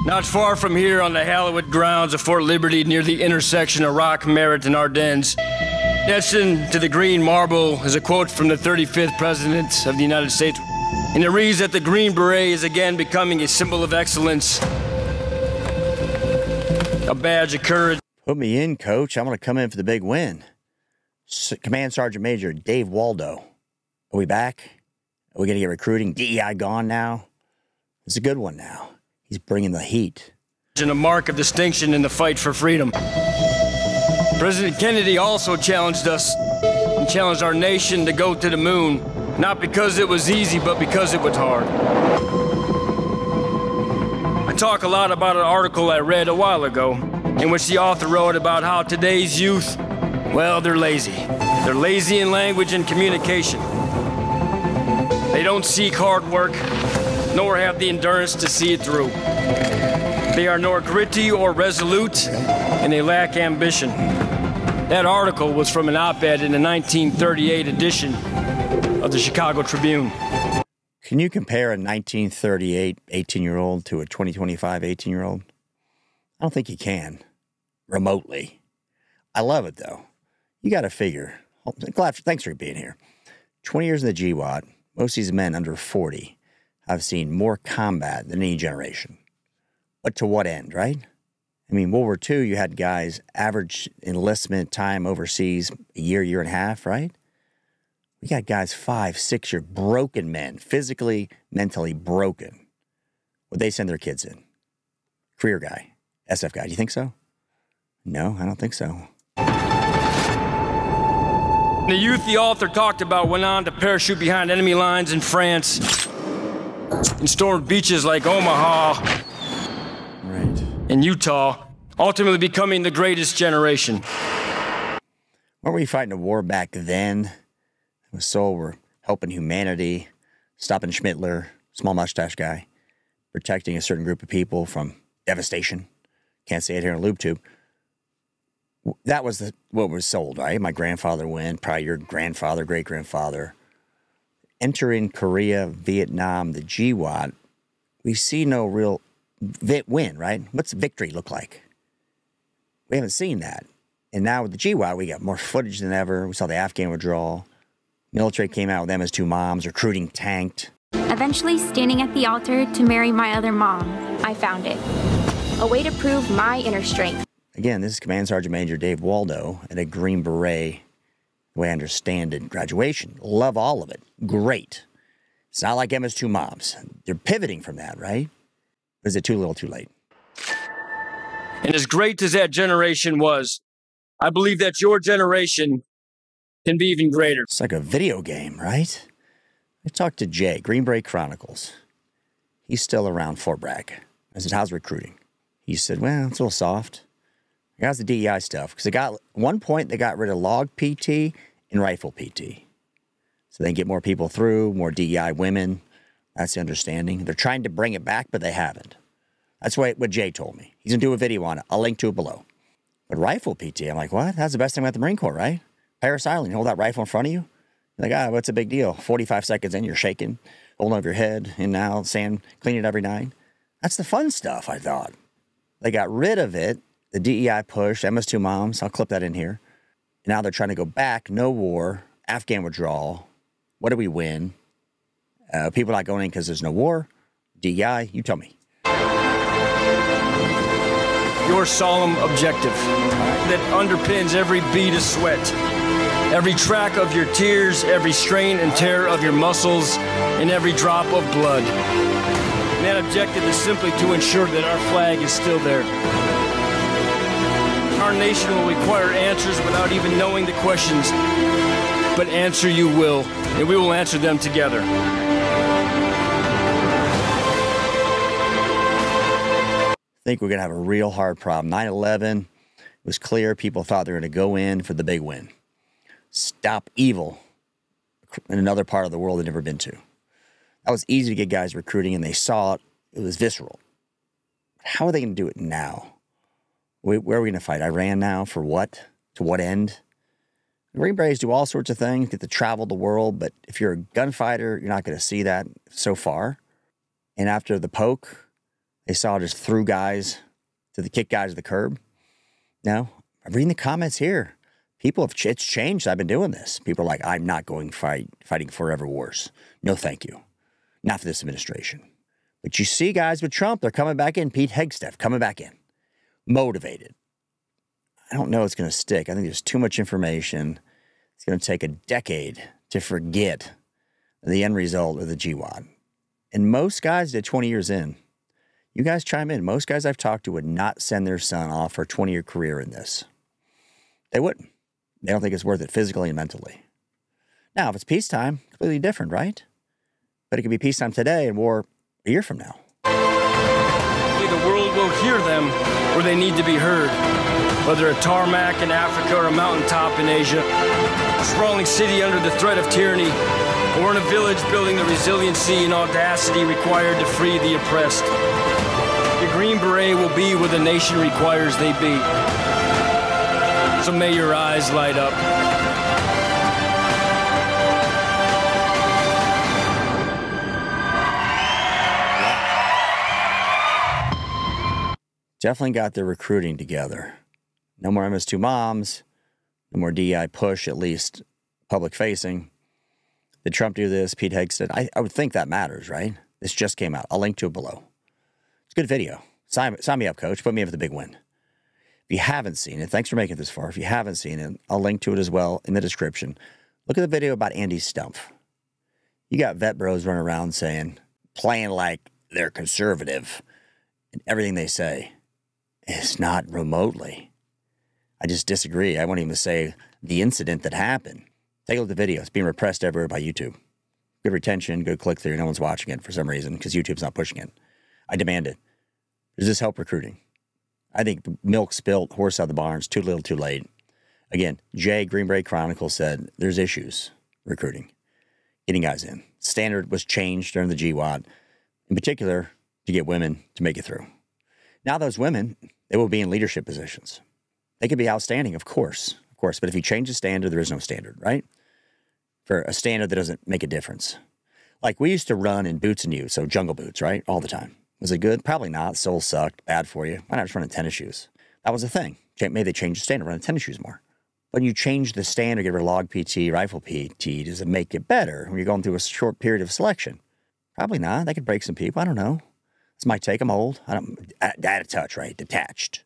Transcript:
Not far from here on the hallowed grounds of Fort Liberty near the intersection of Rock, Merritt, and Ardennes, destined to the green marble is a quote from the 35th President of the United States. And it reads that the Green Beret is again becoming a symbol of excellence, a badge of courage. Put me in, Coach. I'm going to come in for the big win. Command Sergeant Major Dave Waldo. Are we back? Are we going to get recruiting? DEI gone now? It's a good one now. He's bringing the heat. And a mark of distinction in the fight for freedom. President Kennedy also challenged us and challenged our nation to go to the moon, not because it was easy, but because it was hard. I talk a lot about an article I read a while ago in which the author wrote about how today's youth, well, they're lazy. They're lazy in language and communication. They don't seek hard work, nor have the endurance to see it through. They are nor gritty or resolute, and they lack ambition. That article was from an op-ed in the 1938 edition of the Chicago Tribune. Can you compare a 1938 18-year-old to a 2025 18-year-old? I don't think you can, remotely. I love it, though. You got to figure. Thanks for being here. 20 years in the GWAT, most of these men under 40 have seen more combat than any generation. But to what end, right? I mean, World War II, you had guys average enlistment time overseas a year and a half, right? We got guys 5, 6 year broken men, physically, mentally broken. Would they send their kids in? Career guy, SF guy, do you think so? No, I don't think so. The youth the author talked about went on to parachute behind enemy lines in France and stormed beaches like Omaha in Utah, ultimately becoming the greatest generation. Weren't we fighting a war back then? So we're helping humanity, stopping Schmittler, small mustache guy, protecting a certain group of people from devastation. Can't say it here in a loop tube. That was what was sold, right? My grandfather went, probably your grandfather, great-grandfather. Entering Korea, Vietnam, the GWAT, we see no real win, right? What's victory look like? We haven't seen that. And now with the GWAT, we got more footage than ever. We saw the Afghan withdrawal. Military came out with them as two moms. Recruiting tanked. Eventually, standing at the altar to marry my other mom, I found it. A way to prove my inner strength. Again, this is Command Sergeant Major Dave Waldo at a Green Beret, the way I understand it, graduation. Love all of it. Great. It's not like Emma's two moms. They're pivoting from that, right? Or is it too little too late? And as great as that generation was, I believe that your generation can be even greater. It's like a video game, right? I talked to Jay, Green Beret Chronicles. He's still around Fort Bragg. I said, how's recruiting? He said, well, it's a little soft. How's the DEI stuff? Because at one point, they got rid of log PT and rifle PT. So they can get more people through, more DEI women. That's the understanding. They're trying to bring it back, but they haven't. That's what Jay told me. He's going to do a video on it. I'll link to it below. But rifle PT, I'm like, what? That's the best thing about the Marine Corps, right? Paris Island, you hold that rifle in front of you. You're like, what's a big deal? 45 seconds in, you're shaking, holding over your head, in and out, sand, clean it every night. That's the fun stuff, I thought. They got rid of it. The DEI push, Emma's two moms, I'll clip that in here. And now they're trying to go back, no war, Afghan withdrawal. What do we win? People not going in because there's no war. DEI, you tell me. Your solemn objective that underpins every bead of sweat, every track of your tears, every strain and tear of your muscles, and every drop of blood. And that objective is simply to ensure that our flag is still there. Our nation will require answers without even knowing the questions, but answer you will, and we will answer them together. I think we're going to have a real hard problem. 9/11 was clear. People thought they were going to go in for the big win. Stop evil in another part of the world they've never been to. That was easy to get guys recruiting, and they saw it. It was visceral. How are they going to do it now? Where are we going to fight? Iran now? For what? To what end? The Green Berets do all sorts of things, get to travel the world, but if you're a gunfighter, you're not going to see that so far. And after the poke, They saw just threw guys kick guys to the curb. No, I'm reading the comments here. People have, it's changed. I've been doing this. People are like, I'm not going fighting forever wars. No, thank you. Not for this administration. But you see guys with Trump, they're coming back in. Pete Hegseth coming back in. Motivated. I don't know it's going to stick. I think there's too much information. It's going to take a decade to forget the end result of the GWAT. And most guys did 20 years in. You guys chime in. Most guys I've talked to would not send their son off for a 20-year career in this. They wouldn't. They don't think it's worth it physically and mentally. Now, if it's peacetime, completely different, right? But it could be peacetime today and war a year from now. The world will hear them where they need to be heard. Whether a tarmac in Africa or a mountaintop in Asia, a sprawling city under the threat of tyranny, or in a village building the resiliency and audacity required to free the oppressed. Your Green Beret will be where the nation requires they be. So may your eyes light up. Definitely got their recruiting together. No more MS2 moms, no more DEI push, at least public facing. Did Trump do this? Pete Hegseth? I would think that matters, right? This just came out. I'll link to it below. It's a good video. Sign me up, coach. Put me up for the big win. If you haven't seen it, thanks for making it this far. If you haven't seen it, I'll link to it as well in the description. Look at the video about Andy Stumpf. You got vet bros running around playing like they're conservative, and everything they say is not remotely. I just disagree. I won't even say the incident that happened. Take a look at the video. It's being repressed everywhere by YouTube. Good retention, good click-through. No one's watching it for some reason because YouTube's not pushing it. I demand it. Does this help recruiting? I think the milk spilt, horse out of the barns, too little, too late. Again, Jay, Green Beret Chronicle said there's issues recruiting, getting guys in. Standard was changed during the GWAT, in particular, to get women to make it through. Now those women, they will be in leadership positions. They could be outstanding, of course. But if you change the standard, there is no standard, right? For a standard that doesn't make a difference. Like we used to run in boots and utes, so jungle boots, right? All the time. Was it good? Probably not. Soles sucked. Bad for you. Why not just run in tennis shoes? That was the thing. Maybe they changed the standard, run in tennis shoes more. When you change the standard, get rid of log PT, rifle PT, does it make it better when you're going through a short period of selection? Probably not. That could break some people. I don't know. It's my take. I'm old. Out of touch, right? Detached.